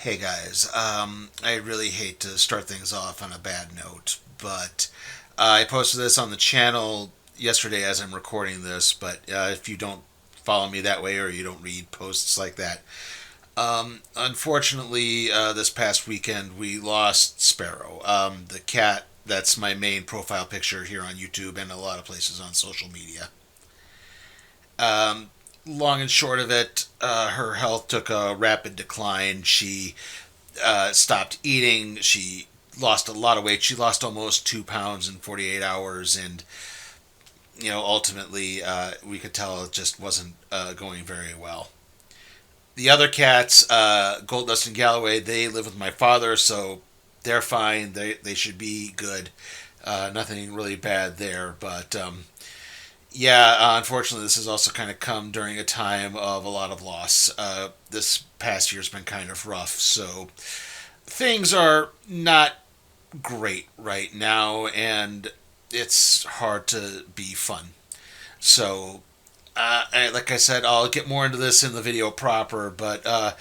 Hey guys, I really hate to start things off on a bad note, but I posted this on the channel yesterday as I'm recording this. But if you don't follow me that way or you don't read posts like that, unfortunately, this past weekend we lost Sparrow, the cat that's my main profile picture here on YouTube and a lot of places on social media. Um, Long and short of it, her health took a rapid decline. She stopped eating. She lost a lot of weight. She lost almost 2 pounds in 48 hours, and ultimately, we could tell it just wasn't going very well. The other cats, Gold Dust and Galloway, they live with my father, so they're fine. They should be good. Nothing really bad there, but yeah, unfortunately, this has also kind of come during a time of a lot of loss. This past year's been kind of rough, so things are not great right now, and it's hard to be fun. So, like I said, I'll get more into this in the video proper, but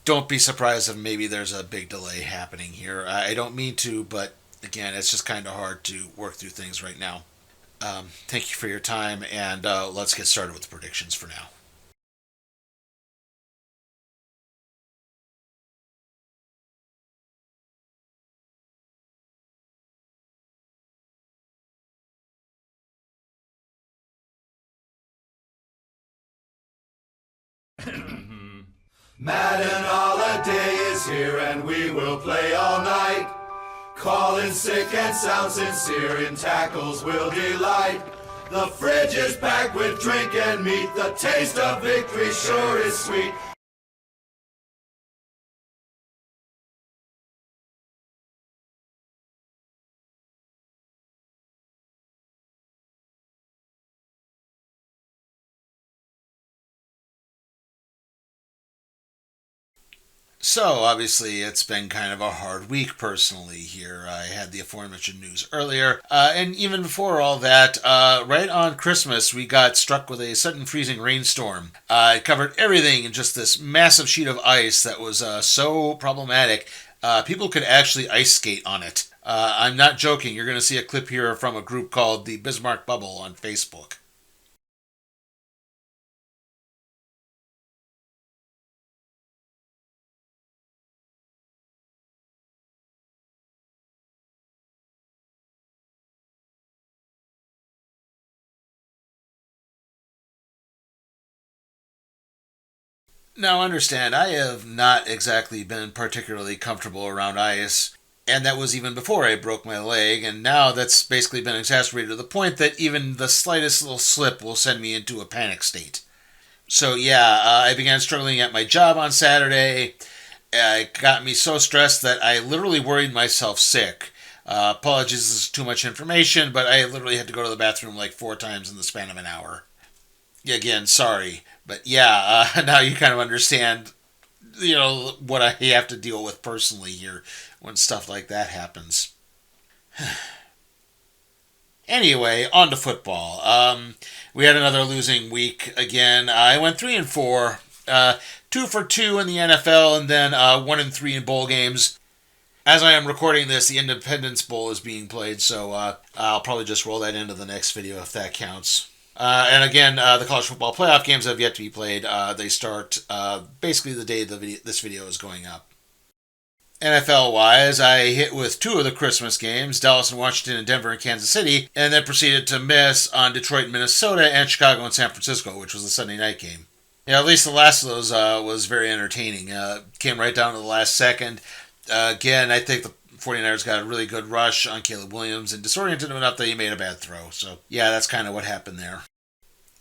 don't be surprised if maybe there's a big delay happening here. I don't mean to, but again, it's just kind of hard to work through things right now. Thank you for your time, and let's get started with the predictions for now. Madden holiday is here and we will play all night. Calling sick and sound sincere in tackles will delight. The fridge is packed with drink and meat. The taste of victory sure is sweet. So, obviously, it's been kind of a hard week personally here. I had the aforementioned news earlier. And even before all that, right on Christmas, we got struck with a sudden freezing rainstorm. It covered everything in just this massive sheet of ice that was so problematic. People could actually ice skate on it. I'm not joking. You're going to see a clip here from a group called the Bismarck Bubble on Facebook. Now, understand, I have not exactly been particularly comfortable around ice, and that was even before I broke my leg, and now that's basically been exacerbated to the point that even the slightest little slip will send me into a panic state. So, yeah, I began struggling at my job on Saturday. It got me so stressed that I literally worried myself sick. Apologies, this is too much information, but I literally had to go to the bathroom like 4 times in the span of an hour. Again, sorry, but yeah, now you kind of understand, what I have to deal with personally here when stuff like that happens. Anyway, on to football. We had another losing week again. I went 3-4, 2 for 2 in the NFL, and then 1-3 in bowl games. As I am recording this, the Independence Bowl is being played, so I'll probably just roll that into the next video if that counts. And again, the college football playoff games have yet to be played. They start basically the day this video is going up. NFL wise, I hit with 2 of the Christmas games, Dallas and Washington and Denver and Kansas City, and then proceeded to miss on Detroit and Minnesota and Chicago and San Francisco, which was the Sunday night game. Yeah, at least the last of those was very entertaining. Came right down to the last second. Again, I think the 49ers got a really good rush on Caleb Williams and disoriented him enough that he made a bad throw. So, yeah, that's kind of what happened there.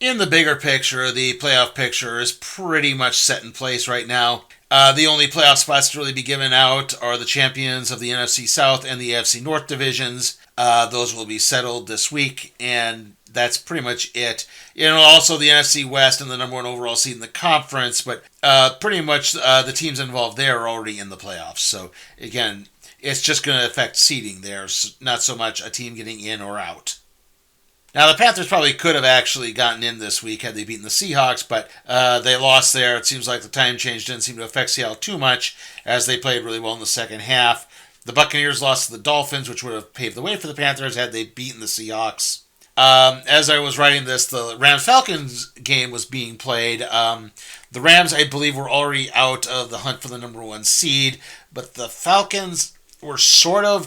In the bigger picture, the playoff picture is pretty much set in place right now. The only playoff spots to really be given out are the champions of the NFC South and the AFC North divisions. Those will be settled this week, and that's pretty much it. Also the NFC West and the number one overall seed in the conference, but pretty much the teams involved there are already in the playoffs. So, again, it's just going to affect seeding there, not so much a team getting in or out. Now, the Panthers probably could have actually gotten in this week had they beaten the Seahawks, but they lost there. It seems like the time change didn't seem to affect Seattle too much, as they played really well in the second half. The Buccaneers lost to the Dolphins, which would have paved the way for the Panthers had they beaten the Seahawks. As I was writing this, the Rams-Falcons game was being played. The Rams, I believe, were already out of the hunt for the number one seed, but the Falcons were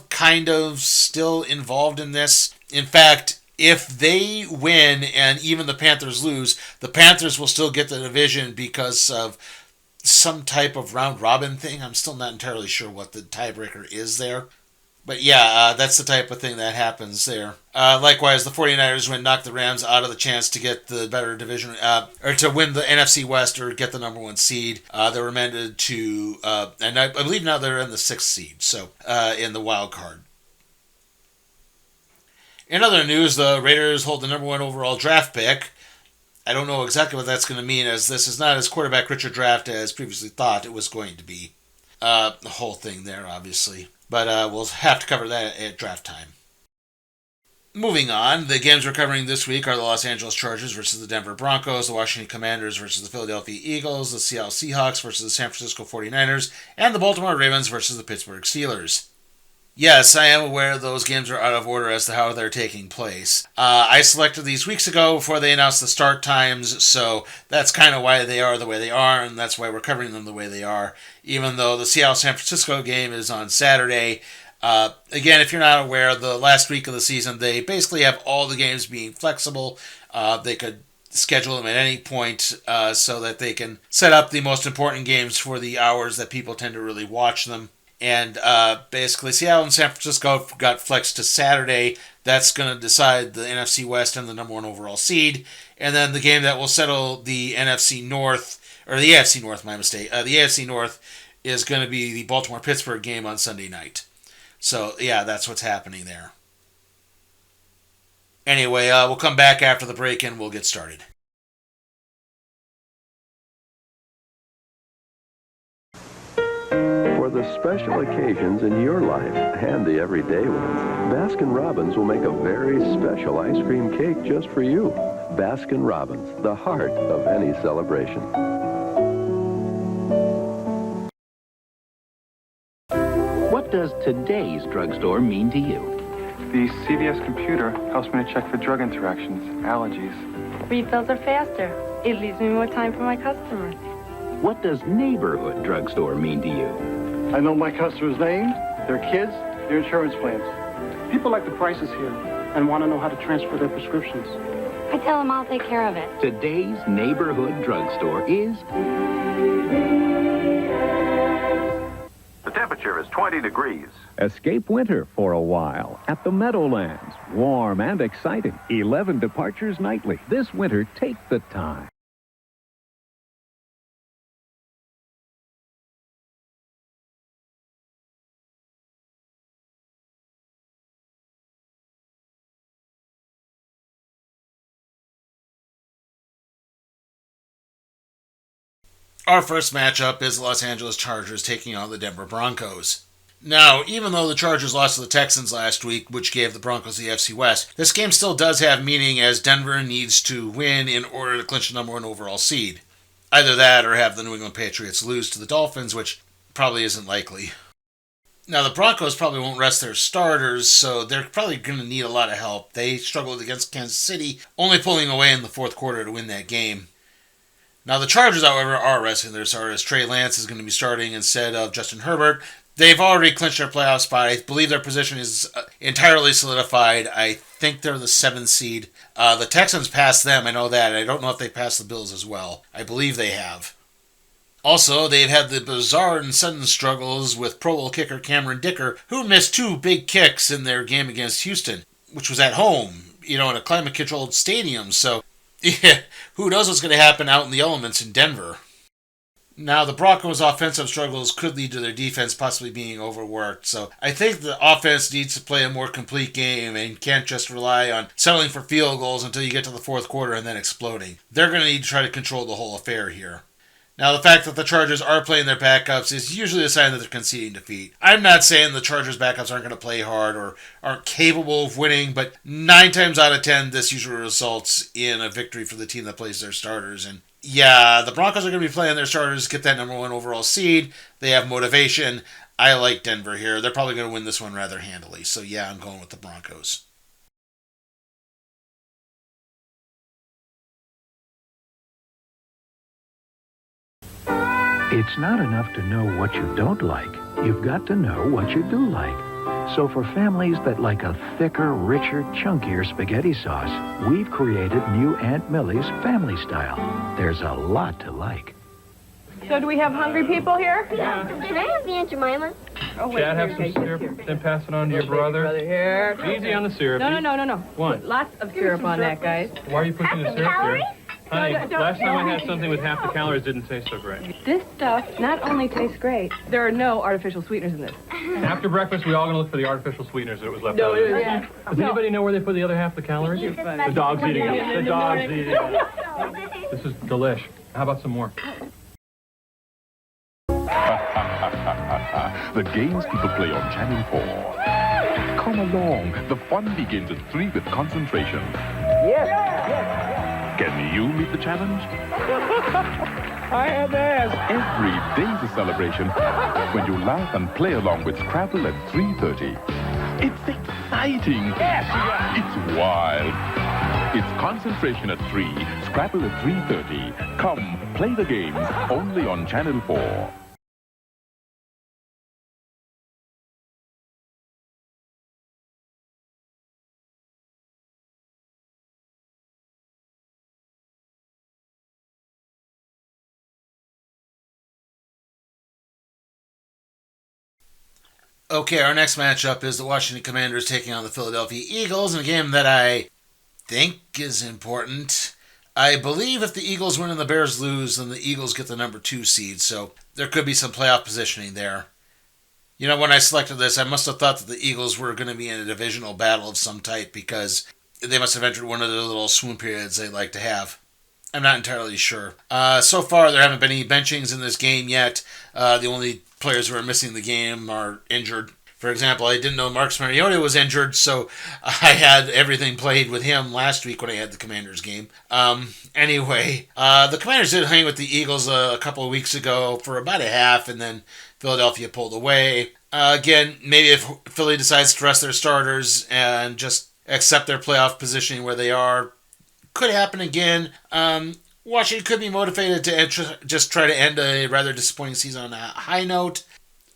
kind of still involved in this. In fact, if they win and even the Panthers lose, the Panthers will still get the division because of some type of round-robin thing. I'm still not entirely sure what the tiebreaker is there. But yeah, that's the type of thing that happens there. Likewise, the 49ers went knocked the Rams out of the chance to get the better division, or to win the NFC West or get the number one seed. They were amended to, and I believe now they're in the 6th seed, so in the wild card. In other news, the Raiders hold the number one overall draft pick. I don't know exactly what that's going to mean, as this is not as quarterback-rich a draft as previously thought it was going to be. The whole thing there, obviously. But we'll have to cover that at draft time. Moving on, the games we're covering this week are the Los Angeles Chargers versus the Denver Broncos, the Washington Commanders versus the Philadelphia Eagles, the Seattle Seahawks versus the San Francisco 49ers, and the Baltimore Ravens versus the Pittsburgh Steelers. Yes, I am aware those games are out of order as to how they're taking place. I selected these weeks ago before they announced the start times, so that's kind of why they are the way they are, and that's why we're covering them the way they are, even though the Seattle-San Francisco game is on Saturday. Again, if you're not aware, the last week of the season, they basically have all the games being flexible. They could schedule them at any point so that they can set up the most important games for the hours that people tend to really watch them. And basically, Seattle and San Francisco got flexed to Saturday. That's going to decide the NFC West and the number one overall seed. And then the game that will settle the NFC North, or the AFC North, my mistake. The AFC North is going to be the Baltimore-Pittsburgh game on Sunday night. So, yeah, that's what's happening there. Anyway, we'll come back after the break and we'll get started. For the special occasions in your life and the everyday ones, Baskin-Robbins will make a very special ice cream cake just for you. Baskin-Robbins, the heart of any celebration. What does today's drugstore mean to you? The CVS computer helps me to check for drug interactions, allergies. Refills are faster. It leaves me more time for my customers. What does neighborhood drugstore mean to you? I know my customers' names, their kids, their insurance plans. People like the prices here and want to know how to transfer their prescriptions. I tell them I'll take care of it. Today's neighborhood drugstore is... The temperature is 20 degrees. Escape winter for a while at the Meadowlands. Warm and exciting. 11 departures nightly. This winter, take the time. Our first matchup is the Los Angeles Chargers taking on the Denver Broncos. Now, even though the Chargers lost to the Texans last week, which gave the Broncos the AFC West, this game still does have meaning as Denver needs to win in order to clinch the number one overall seed. Either that or have the New England Patriots lose to the Dolphins, which probably isn't likely. Now, the Broncos probably won't rest their starters, so they're probably going to need a lot of help. They struggled against Kansas City, only pulling away in the fourth quarter to win that game. Now, the Chargers, however, are resting their starters. Trey Lance is going to be starting instead of Justin Herbert. They've already clinched their playoff spot. I believe their position is entirely solidified. I think they're the 7th seed. The Texans passed them, I know that. I don't know if they passed the Bills as well. I believe they have. Also, they've had the bizarre and sudden struggles with Pro Bowl kicker Cameron Dicker, who missed 2 big kicks in their game against Houston, which was at home, in a climate-controlled stadium. So, yeah, who knows what's going to happen out in the elements in Denver. Now, the Broncos' offensive struggles could lead to their defense possibly being overworked, so I think the offense needs to play a more complete game and can't just rely on settling for field goals until you get to the fourth quarter and then exploding. They're going to need to try to control the whole affair here. Now, the fact that the Chargers are playing their backups is usually a sign that they're conceding defeat. I'm not saying the Chargers' backups aren't going to play hard or aren't capable of winning, but 9 times out of 10, this usually results in a victory for the team that plays their starters. And yeah, the Broncos are going to be playing their starters, get that number 1 overall seed. They have motivation. I like Denver here. They're probably going to win this one rather handily. So yeah, I'm going with the Broncos. It's not enough to know what you don't like. You've got to know what you do like. So for families that like a thicker, richer, chunkier spaghetti sauce, we've created new Aunt Millie's Family Style. There's a lot to like. So do we have hungry people here? Yeah. Can I have the Aunt Jemima? Oh, wait, Chad, have some syrup, then pass it on to your brother. Here. Easy on the syrup. No. What? Lots of syrup on that, guys. Why are you pushing the syrup calories? here? Honey, last time I had something with half the calories didn't taste so great. This stuff not only tastes great, there are no artificial sweeteners in this. After breakfast, we all going to look for the artificial sweeteners that was left out. Does anybody know where they put the other half of the calories? The dog's eating it. The dog's eating it. This is delish. How about some more? The games people play on Channel 4. Come along. The fun begins at 3 with concentration. Yes. Can you meet the challenge? I have asked. Every day's a celebration when you laugh and play along with Scrabble at 3:30. It's exciting. Yes. It's wild. It's concentration at 3, Scrabble at 3:30. Come, play the games, only on Channel 4. Okay, our next matchup is the Washington Commanders taking on the Philadelphia Eagles in a game that I think is important. I believe if the Eagles win and the Bears lose, then the Eagles get the number 2 seed, so there could be some playoff positioning there. You know, when I selected this, I must have thought that the Eagles were going to be in a divisional battle of some type because they must have entered one of the little swoon periods they like to have. I'm not entirely sure. So far, there haven't been any benchings in this game yet. The only players who are missing the game are injured. For example, I didn't know Marcus Mariota was injured, so I had everything played with him last week when I had the Commanders game. Anyway, the Commanders did hang with the Eagles a couple of weeks ago for about a half, and then Philadelphia pulled away. Again, maybe if Philly decides to rest their starters and just accept their playoff positioning where they are, could happen again. Washington could be motivated to just try to end a rather disappointing season on a high note.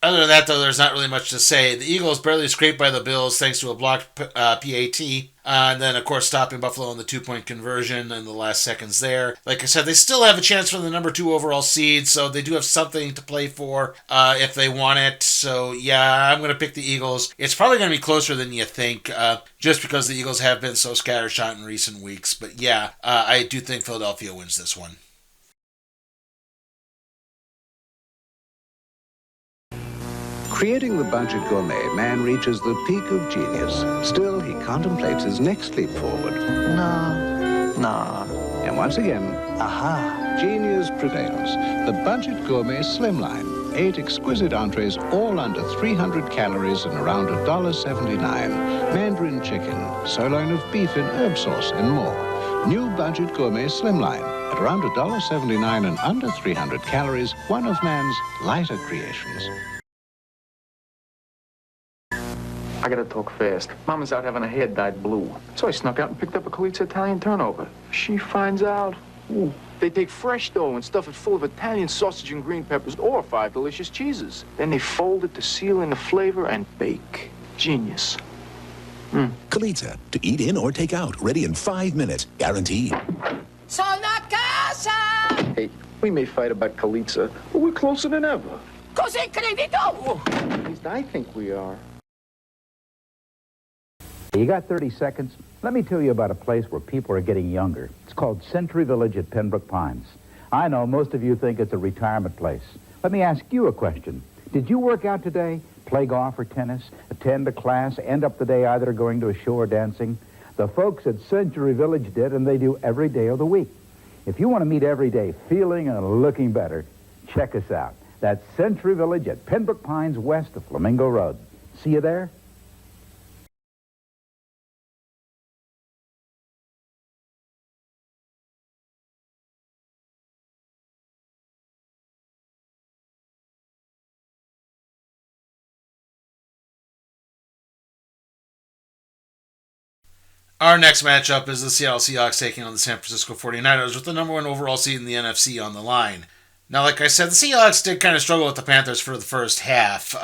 Other than that, though, there's not really much to say. The Eagles barely scraped by the Bills thanks to a blocked PAT. And then, of course, stopping Buffalo on the 2-point conversion in the last seconds there. Like I said, they still have a chance for the number 2 overall seed, so they do have something to play for if they want it. So, yeah, I'm going to pick the Eagles. It's probably going to be closer than you think, just because the Eagles have been so scattershot in recent weeks. But, yeah, I do think Philadelphia wins this one. Creating the budget gourmet, man reaches the peak of genius. Still, he contemplates his next leap forward. Nah. And once again, aha, genius prevails. The budget gourmet slimline. 8 exquisite entrees, all under 300 calories and around $1.79. Mandarin chicken, sirloin of beef in herb sauce, and more. New budget gourmet slimline. At around $1.79 and under 300 calories, one of man's lighter creations. I gotta talk fast. Mama's out having her hair dyed blue. So I snuck out and picked up a Calizza Italian turnover. She finds out. Ooh. They take fresh dough and stuff it full of Italian sausage and green peppers or 5 delicious cheeses. Then they fold it to seal in the flavor and bake. Genius. Calizza, to eat in or take out. Ready in 5 minutes. Guaranteed. Sono a casa! Hey, we may fight about Calizza, but we're closer than ever. Così credito! At least I think we are. You got 30 seconds? Let me tell you about a place where people are getting younger. It's called Century Village at Pembroke Pines. I know most of you think it's a retirement place. Let me ask you a question. Did you work out today? Play golf or tennis? Attend a class? End up the day either going to a show or dancing? The folks at Century Village did, and they do every day of the week. If you want to meet every day feeling and looking better, check us out. That's Century Village at Pembroke Pines west of Flamingo Road. See you there? Our next matchup is the Seattle Seahawks taking on the San Francisco 49ers with the number one overall seed in the NFC on the line. Now, like I said, the Seahawks did kind of struggle with the Panthers for the first half.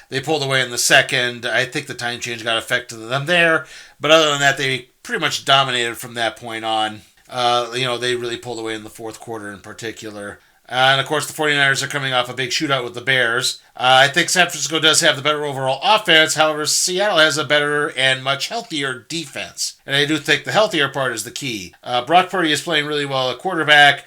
They pulled away in the second. I think the time change got affected them there. But other than that, they pretty much dominated from that point on. They really pulled away in the fourth quarter in particular. And, of course, the 49ers are coming off a big shootout with the Bears. I think San Francisco does have the better overall offense. However, Seattle has a better and much healthier defense. And I do think the healthier part is the key. Brock Purdy is playing really well at quarterback.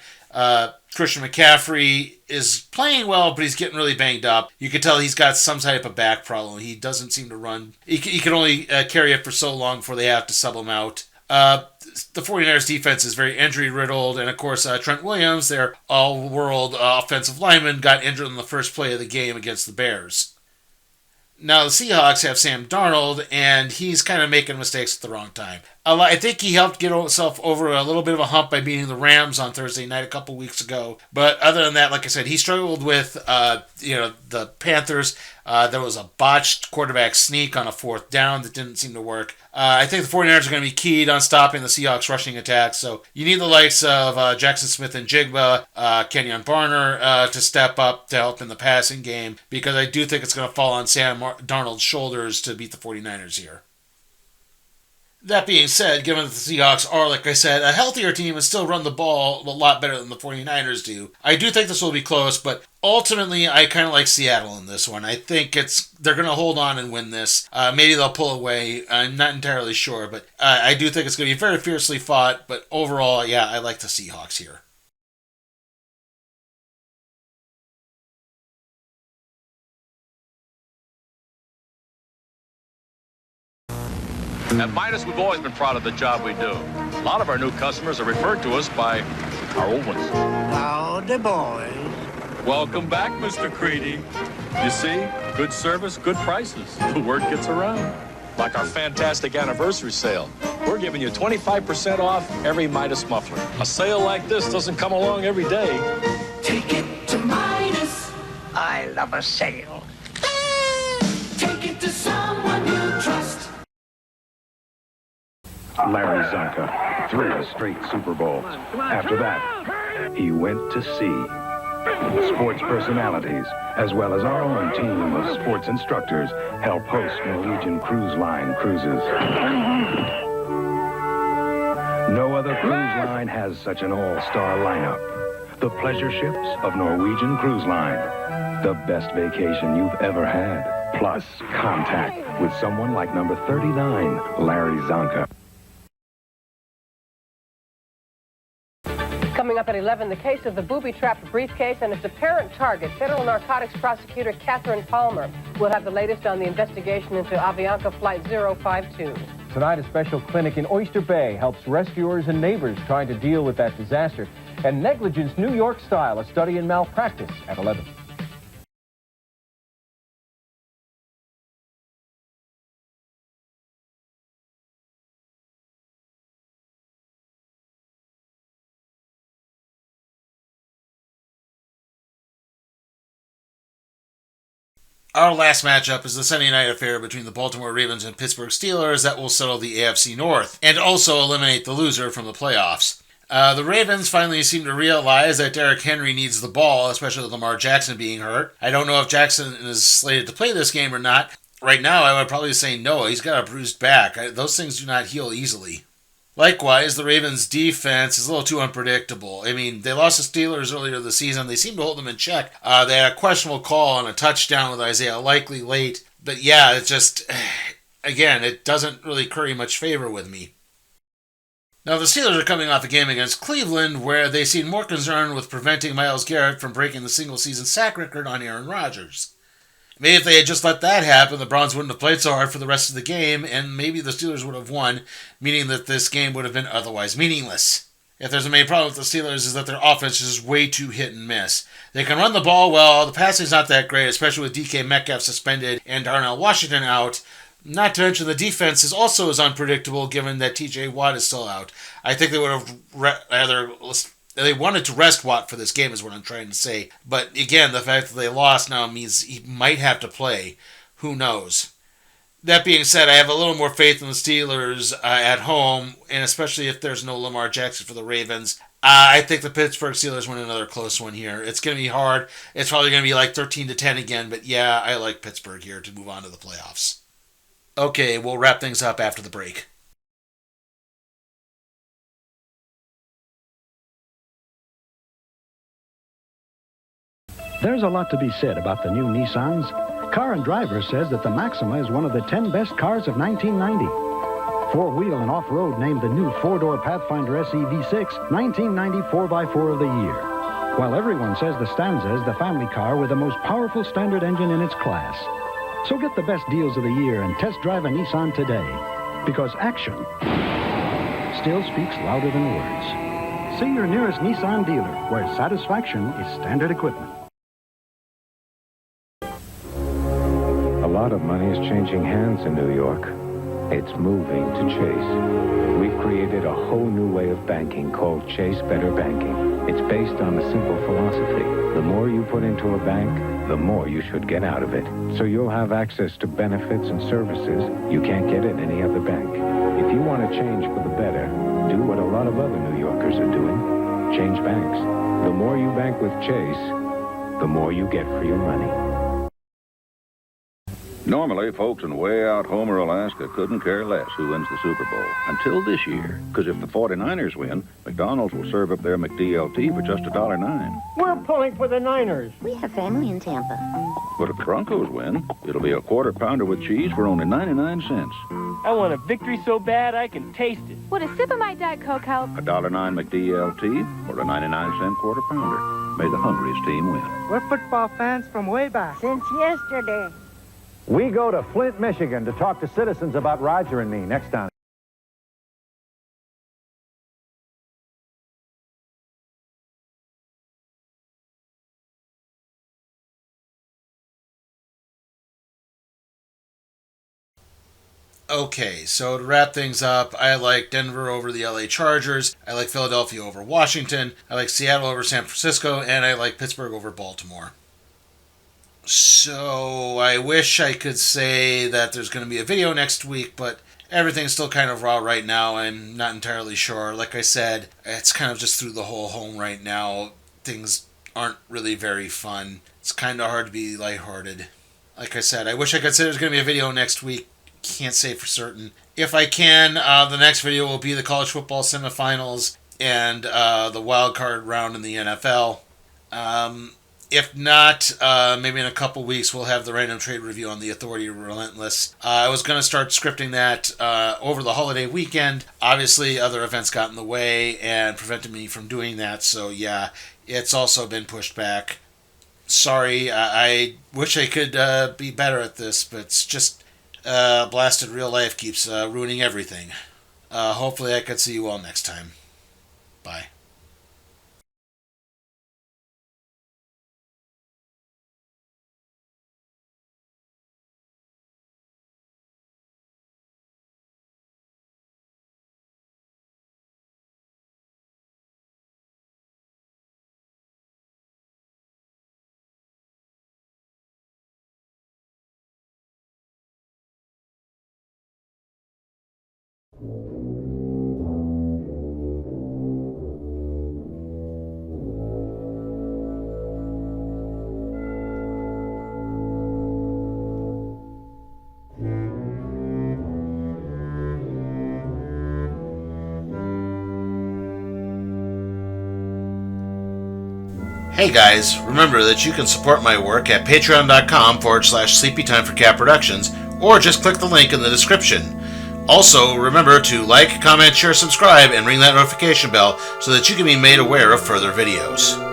Christian McCaffrey is playing well, but he's getting really banged up. You can tell he's got some type of back problem. He doesn't seem to run. He can only carry it for so long before they have to sub him out. The 49ers defense is very injury-riddled, and of course, Trent Williams, their all-world offensive lineman, got injured in the first play of the game against the Bears. Now, the Seahawks have Sam Darnold, and he's kind of making mistakes at the wrong time. I think he helped get himself over a little bit of a hump by beating the Rams on Thursday night a couple weeks ago. But other than that, like I said, he struggled with the Panthers. There was a botched quarterback sneak on a fourth down that didn't seem to work. I think the 49ers are going to be keyed on stopping the Seahawks rushing attack. So you need the likes of Jackson Smith and Jigba, Kenyon Barner to step up to help in the passing game, because I do think it's going to fall on Sam Darnold's shoulders to beat the 49ers here. That being said, given that the Seahawks are, like I said, a healthier team and still run the ball a lot better than the 49ers do, I do think this will be close, but ultimately I kind of like Seattle in this one. I think they're going to hold on and win this. Maybe they'll pull away. I'm not entirely sure, but I do think it's going to be very fiercely fought, but overall, yeah, I like the Seahawks here. At Midas, we've always been proud of the job we do. A lot of our new customers are referred to us by our old ones. Howdy, boys. Welcome back, Mr. Creedy. You see, good service, good prices. The word gets around. Like our fantastic anniversary sale. We're giving you 25% off every Midas muffler. A sale like this doesn't come along every day. Take it to Midas. I love a sale. Take it to someone you trust. Larry Zonka, 3 straight Super Bowls. After that, he went to sea. Sports personalities, as well as our own team of sports instructors, help host Norwegian Cruise Line cruises. No other cruise line has such an all-star lineup. The pleasure ships of Norwegian Cruise Line. The best vacation you've ever had. Plus, contact with someone like number 39, Larry Zonka. Coming up at 11, the case of the booby-trapped briefcase and its apparent target, federal narcotics prosecutor Catherine Palmer. We'll have the latest on the investigation into Avianca Flight 052. Tonight, a special clinic in Oyster Bay helps rescuers and neighbors trying to deal with that disaster. And Negligence New York Style, a study in malpractice at 11. Our last matchup is the Sunday night affair between the Baltimore Ravens and Pittsburgh Steelers that will settle the AFC North and also eliminate the loser from the playoffs. The Ravens finally seem to realize that Derrick Henry needs the ball, especially with Lamar Jackson being hurt. I don't know if Jackson is slated to play this game or not. Right now, I would probably say no. He's got a bruised back. Those things do not heal easily. Likewise, the Ravens' defense is a little too unpredictable. I mean, they lost the Steelers earlier this season. They seem to hold them in check. They had a questionable call on a touchdown with Isaiah Likely late. But yeah, it's just, again, it doesn't really curry much favor with me. Now, the Steelers are coming off a game against Cleveland where they seem more concerned with preventing Myles Garrett from breaking the single-season sack record on Aaron Rodgers. Maybe if they had just let that happen, the Browns wouldn't have played so hard for the rest of the game, and maybe the Steelers would have won, meaning that this game would have been otherwise meaningless. If there's a main problem with the Steelers is that their offense is way too hit and miss. They can run the ball well. The passing's not that great, especially with DK Metcalf suspended and Darnell Washington out. Not to mention the defense is also as unpredictable given that TJ Watt is still out. I think they would have they wanted to rest Watt for this game is what I'm trying to say. But again, the fact that they lost now means he might have to play. Who knows? That being said, I have a little more faith in the Steelers at home, and especially if there's no Lamar Jackson for the Ravens. I think the Pittsburgh Steelers win another close one here. It's going to be hard. It's probably going to be like 13-10 again, but yeah, I like Pittsburgh here to move on to the playoffs. Okay, we'll wrap things up after the break. There's a lot to be said about the new Nissans. Car and Driver says that the Maxima is one of the 10 best cars of 1990. Four-wheel and off-road named the new four-door Pathfinder SE V6 1990 4x4 of the year. While everyone says the Stanza is the family car with the most powerful standard engine in its class. So get the best deals of the year and test drive a Nissan today. Because action still speaks louder than words. See your nearest Nissan dealer, where satisfaction is standard equipment. A lot of money is changing hands in New York. It's moving to Chase. We've created a whole new way of banking called Chase Better Banking. It's based on a simple philosophy. The more you put into a bank, the more you should get out of it. So you'll have access to benefits and services you can't get at any other bank. If you want to change for the better, do what a lot of other New Yorkers are doing. Change banks. The more you bank with Chase, the more you get for your money. Normally, folks in way out Homer, Alaska couldn't care less who wins the Super Bowl. Until this year. Because if the 49ers win, McDonald's will serve up their McDLT for just $1.09. We're pulling for the Niners. We have family in Tampa. But if the Broncos win, it'll be a quarter pounder with cheese for only 99 cents. I want a victory so bad I can taste it. Would a sip of my Diet Coke help? $1.09 McDLT or a 99-cent quarter pounder. May the hungriest team win. We're football fans from way back. Since yesterday. We go to Flint, Michigan to talk to citizens about Roger and me next time. Okay, so to wrap things up, I like Denver over the LA Chargers, I like Philadelphia over Washington, I like Seattle over San Francisco, and I like Pittsburgh over Baltimore. So I wish I could say that there's going to be a video next week, but everything's still kind of raw right now. I'm not entirely sure. Like I said, it's kind of just through the whole home right now. Things aren't really very fun. It's kind of hard to be lighthearted. Like I said, I wish I could say there's going to be a video next week. Can't say for certain. If I can, the next video will be the college football semifinals and the wild card round in the NFL. If not, maybe in a couple weeks we'll have the random trade review on the Authority Relentless. I was going to start scripting that over the holiday weekend. Obviously, other events got in the way and prevented me from doing that. So yeah, it's also been pushed back. Sorry, I wish I could be better at this, but it's just blasted real life keeps ruining everything. Hopefully I could see you all next time. Bye. Hey guys, remember that you can support my work at patreon.com/sleepytimeforcat productions, or just click the link in the description. Also, remember to like, comment, share, subscribe, and ring that notification bell so that you can be made aware of further videos.